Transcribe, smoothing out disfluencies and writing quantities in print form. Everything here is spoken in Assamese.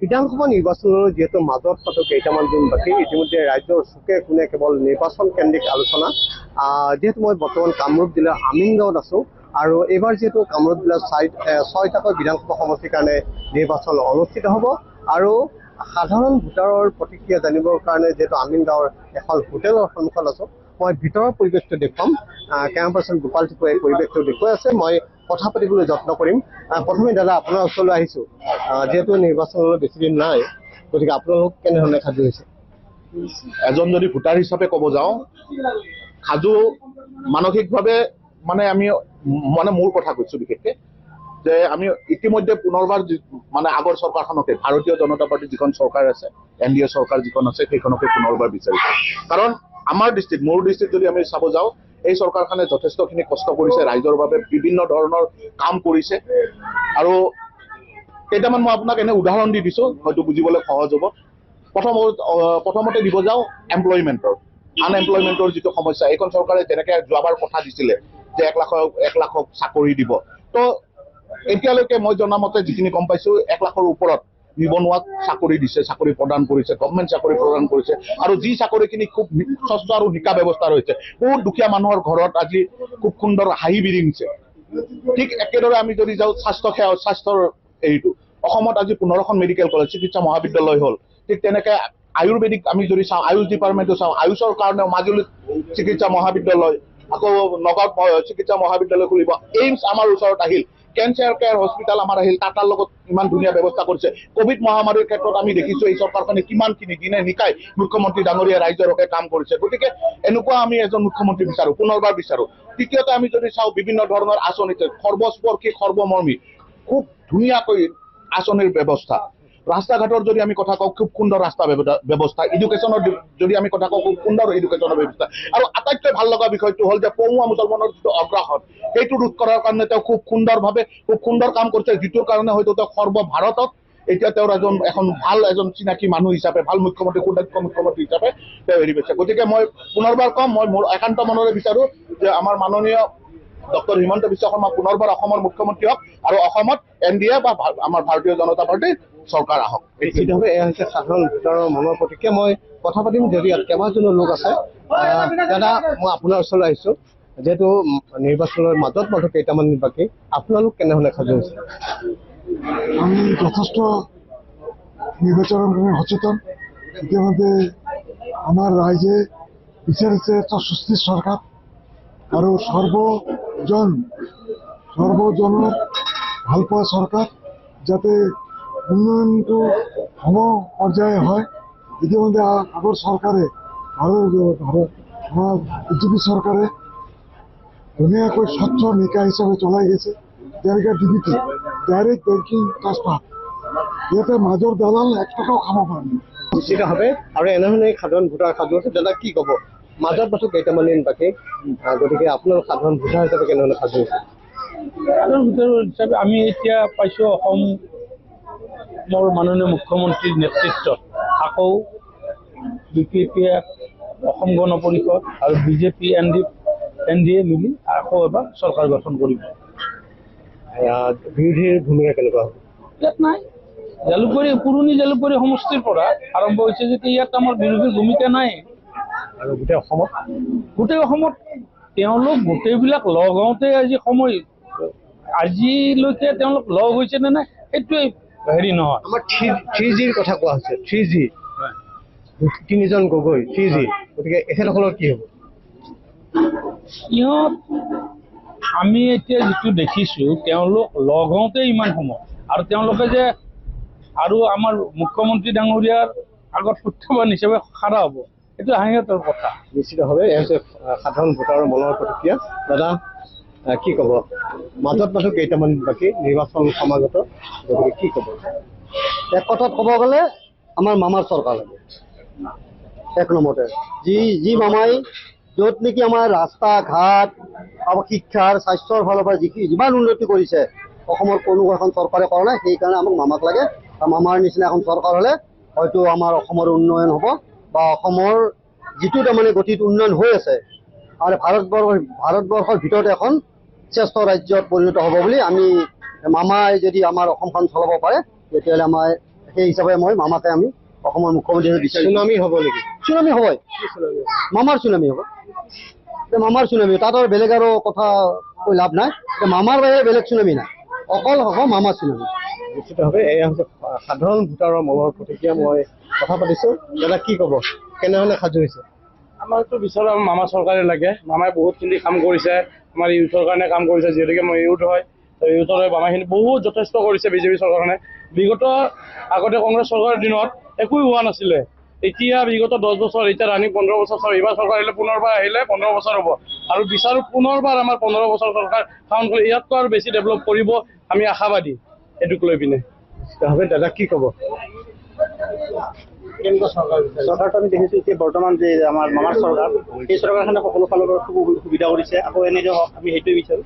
বিধানসভা নিৰ্বাচনৰ যিহেতু মাজত মাত্ৰ কেইটামান দিন বাকী, ইতিমধ্যে ৰাজ্যৰ চুকে কোণে কেৱল নিৰ্বাচন কেন্দ্ৰিক আলোচনা। যিহেতু মই বৰ্তমান কামৰূপ জিলাৰ আমিনগাঁৱত আছোঁ আৰু এইবাৰ যিহেতু কামৰূপ জিলাৰ 6টাকৈ বিধানসভা সমষ্টিৰ কাৰণে নিৰ্বাচন অনুষ্ঠিত হ'ব আৰু সাধাৰণ ভোটাৰৰ প্ৰতিক্ৰিয়া জানিবৰ কাৰণে যিহেতু আমিনগাঁৱৰ এখন হোটেলৰ সন্মুখত আছোঁ, মই ভিতৰৰ পৰিৱেশটো দেখুৱাম। কেমেৰা পাৰ্চন গোপাল টিপুৱে পৰিৱেশটো দেখুৱাই আছে, মই কথা পাতিবলৈ যত্ন কৰিম। প্ৰথমে দাদা আপোনাৰ ওচৰলৈ আহিছোঁ, যিহেতু নিৰ্বাচনলৈ বেছিদিন নাই, গতিকে আপোনালোক কেনেধৰণে সাজু হৈছে? এজন যদি ভোটাৰ হিচাপে ক'ব যাওঁ, সাজু মানসিকভাৱে মানে আমি মোৰ কথা কৈছোঁ বিশেষকৈ যে আমি ইতিমধ্যে পুনৰবাৰ মানে আগৰ চৰকাৰখনকে, ভাৰতীয় জনতা পাৰ্টিৰ যিখন চৰকাৰ আছে, NDA চৰকাৰ যিখন আছে, সেইখনকে পুনৰবাৰ বিচাৰিছে। কাৰণ আমাৰ দৃষ্টিত, মোৰ দৃষ্টিত যদি আমি চাব যাওঁ, এই চৰকাৰখনে যথেষ্টখিনি কষ্ট কৰিছে, ৰাইজৰ বাবে বিভিন্ন ধৰণৰ কাম কৰিছে। আৰু কেইটামান মই আপোনাক এনে উদাহৰণ দি দিছোঁ, হয়তো বুজিবলৈ সহজ হ'ব। প্ৰথমতে দিব যাওঁ এমপ্লয়মেণ্টৰ, আনএমপ্লয়মেণ্টৰ যিটো সমস্যা, এইখন চৰকাৰে যেনেকৈ যোৱাবাৰ কথা দিছিলে যে 1 লাখক চাকৰি দিব, তো এতিয়ালৈকে মই জনামতে যিখিনি গম পাইছোঁ 1 লাখৰ ওপৰত নিবনুৱাক চাকৰি দিছে, চাকৰি প্ৰদান কৰিছে, গভৰ্ণমেণ্ট চাকৰি প্ৰদান কৰিছে। আৰু যি চাকৰিখিনি খুব স্বচ্ছ আৰু নিকা ব্যৱস্থা ৰৈছে, বহুত দুখীয়া মানুহৰ ঘৰত আজি খুব সুন্দৰ হাঁহি বিৰিঙিছে। ঠিক একেদৰে আমি যদি যাওঁ স্বাস্থ্যৰ হেৰিটো, অসমত আজি 15খন মেডিকেল কলেজ, চিকিৎসা মহাবিদ্যালয় হ'ল। ঠিক তেনেকৈ আয়ুৰ্বেদিক আমি যদি চাওঁ, আয়ুষ ডিপাৰ্টমেণ্টটো চাওঁ, আয়ুষৰ কাৰণেও মাজুলীত চিকিৎসা মহাবিদ্যালয়, আকৌ নগাঁৱত চিকিৎসা মহাবিদ্যালয় খুলিব। এইমছ আমাৰ ওচৰত আহিল, কেঞ্চাৰ কেয়াৰ হস্পিটেল আমাৰ আহিল, টাটাৰ লগত ইমান ধুনীয়া ব্যৱস্থা কৰিছে। কোভিড মহামাৰীৰ ক্ষেত্ৰত আমি দেখিছোঁ এই চৰকাৰখনে কিমানখিনি দিনে নিকাই মুখ্যমন্ত্ৰী ডাঙৰীয়া ৰাইজৰ হকে কাম কৰিছে। গতিকে এনেকুৱা আমি এজন মুখ্যমন্ত্ৰী বিচাৰোঁ, পুনৰবাৰ বিচাৰোঁ। তৃতীয়তে আমি যদি চাওঁ, বিভিন্ন ধৰণৰ আঁচনিতে সৰ্বস্পৰ্শী, সৰ্বমৰ্মী, খুব ধুনীয়াকৈ আঁচনিৰ ব্যৱস্থা। ৰাস্তা ঘাটৰ যদি আমি কথা কওঁ, খুব সুন্দৰ ৰাস্তা ব্যৱস্থা। এডুকেশ্যনৰ যদি আমি কথা কওঁ, খুব সুন্দৰ এডুকেশ্যনৰ ব্যৱস্থা। আৰু আটাইতকৈ ভাল লগা বিষয়টো হ'ল যে পঙুৱা মুছলমানৰ যিটো অগ্ৰাসন, সেইটো ৰোধ কৰাৰ কাৰণে তেওঁ খুব সুন্দৰভাৱে খুব সুন্দৰ কাম কৰিছে, যিটোৰ কাৰণে হয়তো তেওঁ সৰ্বভাৰতত এতিয়া তেওঁৰ এখন ভাল চিনাকি মানুহ হিচাপে, ভাল মুখ্যমন্ত্ৰী, সুদক্ষ মুখ্যমন্ত্ৰী হিচাপে তেওঁ হেৰি পাইছে। গতিকে মই পুনৰবাৰ কম, মই মোৰ একান্ত মনেৰে বিচাৰোঁ যে আমাৰ মাননীয় ডক্টৰ হিমন্ত বিশ্ব শৰ্মা পুনৰবাৰ অসমৰ মুখ্যমন্ত্ৰী হওক আৰু অসমত NDA বা আমাৰ ভাৰতীয় জনতা পাৰ্টিৰ চৰকাৰ আহক। নিশ্চিতভাৱে এয়া হৈছে সাধাৰণ ভোটাৰৰ মনৰ প্ৰতিক্ৰিয়া। মই কথা পাতিম, যদি ইয়াত কেইবাজনো লোক আছে। দাদা, মই আপোনাৰ ওচৰলৈ আহিছোঁ, যিহেতু নিৰ্বাচনৰ মাজত মাত্ৰ কেইটামান দিন বাকী, আপোনালোক কেনেধৰণে সাজু হৈছে? আমি যথেষ্ট নিৰ্বাচনৰ কাৰণে সচেতন। ইতিমধ্যে আমাৰ ৰাইজে বিচাৰিছে এটা সুস্থিৰ চৰকাৰ আৰু সৰ্বজনৰ ভালপোৱা চৰকাৰ, যাতে উন্নয়নটো সম পৰ্যায়ে হয়। ইতিমধ্যে আগৰ চৰকাৰে আমাৰ BJP চৰকাৰে ধুনীয়াকৈ স্বচ্ছ নিকা হিচাপে চলাই গৈছে। যেনেকৈ DBT, ডাইৰেক্ট বেংকিং ট্ৰান্সফাৰ, ইয়াতে মাজৰ দালাল 1 টকাও খাব পাৰে। নিশ্চিতভাৱে আৰু এনেধৰণে সাধাৰণ ভোটাৰ সাজু হৈছে। দাদা, কি ক'ব? মাজত মাত্ৰ কেইটামান দিন বাকী, গতিকে আপোনালোক সাধাৰণ ভোটাৰ হিচাপে কেনেধৰণে সাজু হৈছে? সাধাৰণ ভোটাৰ হিচাপে আমি এতিয়া পাইছোঁ, অসমৰ মাননীয় মুখ্যমন্ত্ৰীৰ নেতৃত্বত আকৌ BJPয়ে অসম গণ পৰিষদ আৰু BJP NDA মিলি আকৌ এবাৰ চৰকাৰ গঠন কৰিব। বিৰোধীৰ ভূমিকা কেনেকুৱা হ'ব? ইয়াত নাই, পুৰণি জালুকবাৰী সমষ্টিৰ পৰা আৰম্ভ হৈছে যেতিয়া ইয়াত আমাৰ বিৰোধীৰ ভূমিকা নাই। আৰু গোটেই অসমত তেওঁলোক গোটেইবিলাক লগ হওঁতে আজিলৈকে তেওঁলোক লগ হৈছে নে নাই, সেইটোৱে হেৰি নহয়। আমাৰ 3Gৰ কথা কোৱা হৈছে, 3G, 3জন গগৈ, 3G, গতিকে এখেতসকলৰ কি হ'ব? আমি এতিয়া যিটো দেখিছোঁ, তেওঁলোক লগ হওঁতে ইমান সময়, আৰু তেওঁলোকে যে আৰু আমাৰ মুখ্যমন্ত্ৰী ডাঙৰীয়াৰ আগত সত্যবান হিচাপে খাৰা হ'ব, এইটো হাঁহিয়াতৰ কথা। নিশ্চিতভাৱে এয়া হৈছে সাধাৰণ ভোটাৰৰ মনৰ প্ৰতিক্ৰিয়া। দাদা, কি ক'ব? মাজত মাত্ৰ কেইটামান বাকী, নিৰ্বাচন সমাগত, গতিকে কি ক'ব? এক কথাত ক'ব গ'লে আমাৰ মামাৰ চৰকাৰ লাগে। 1 নম্বৰতে যি মামাই য'ত নেকি আমাৰ ৰাস্তা ঘাট, শিক্ষাৰ, স্বাস্থ্যৰ ফালৰ পৰা যিমান উন্নতি কৰিছে অসমৰ কোনো এখন চৰকাৰে কৰা নাই। সেইকাৰণে আমাক মামাক লাগে। আৰু মামাৰ নিচিনা এখন চৰকাৰ হ'লে হয়তো আমাৰ অসমৰ উন্নয়ন হ'ব, বা অসমৰ যিটো তাৰমানে গতিত উন্নয়ন হৈ আছে আৰু ভাৰতবৰ্ষৰ ভিতৰত এখন শ্ৰেষ্ঠ ৰাজ্যত পৰিণত হ'ব বুলি আমি, মামাই যদি আমাৰ অসমখন চলাব পাৰে, তেতিয়াহ'লে আমাৰ সেই হিচাপে মই মামাকে আমি অসমৰ মুখ্যমন্ত্ৰী বিচাৰিছোঁ। চুনামি হ'ব নেকি? চুনামি হ'বই, মামাৰ চুনামি হ'ব, মামাৰ চুনামি, তাত আৰু বেলেগ আৰু কথা কৈ লাভ নাই। মামাৰ বাহিৰে বেলেগ চুনামি নাই, অকল হ'ব মামাৰ চুনামি। নিশ্চিতভাৱে এয়া হৈছে সাধাৰণ ভোটাৰৰ মনৰ প্ৰতিক্ৰিয়া। মই কথা পাতিছোঁ। দাদা কি ক'ব, কেনেধৰণে সাজু হৈছে? আমাৰতো বিচাৰো আমাৰ মামা চৰকাৰে লাগে। মামাই বহুতখিনি কাম কৰিছে, আমাৰ ইউথৰ কাৰণে কাম কৰিছে, যিহেতুকে মই ইউথ হয়, ইউথৰ মামাখিনি বহুত যথেষ্ট কৰিছে বিজেপি চৰকাৰখনে। বিগত আগতে কংগ্ৰেছ চৰকাৰৰ দিনত একো হোৱা নাছিলে, এতিয়া বিগত 10 বছৰ, এতিয়া ৰানিং 15 বছৰ চাওঁ। এইবাৰ চৰকাৰ আহিলে, পুনৰবাৰ আহিলে 15 বছৰ হ'ব, আৰু বিচাৰো পুনৰবাৰ আমাৰ 15 বছৰ চৰকাৰ শাসন কৰি ইয়াতকৈ আৰু বেছি ডেভেলপ কৰিব, আমি আশাবাদী এইটোক লৈ পিনে। নিশ্চিতভাৱে দাদা কি ক'ব? চৰকাৰটো আমি দেখিছোঁ এতিয়া বৰ্তমান যে আমাৰ মামাৰ চৰকাৰ, সেই চৰকাৰখনে সকলো ফালৰ পৰা সুবিধা কৰিছে, আকৌ এনেকৈ হওক আমি সেইটোৱে বিচাৰোঁ।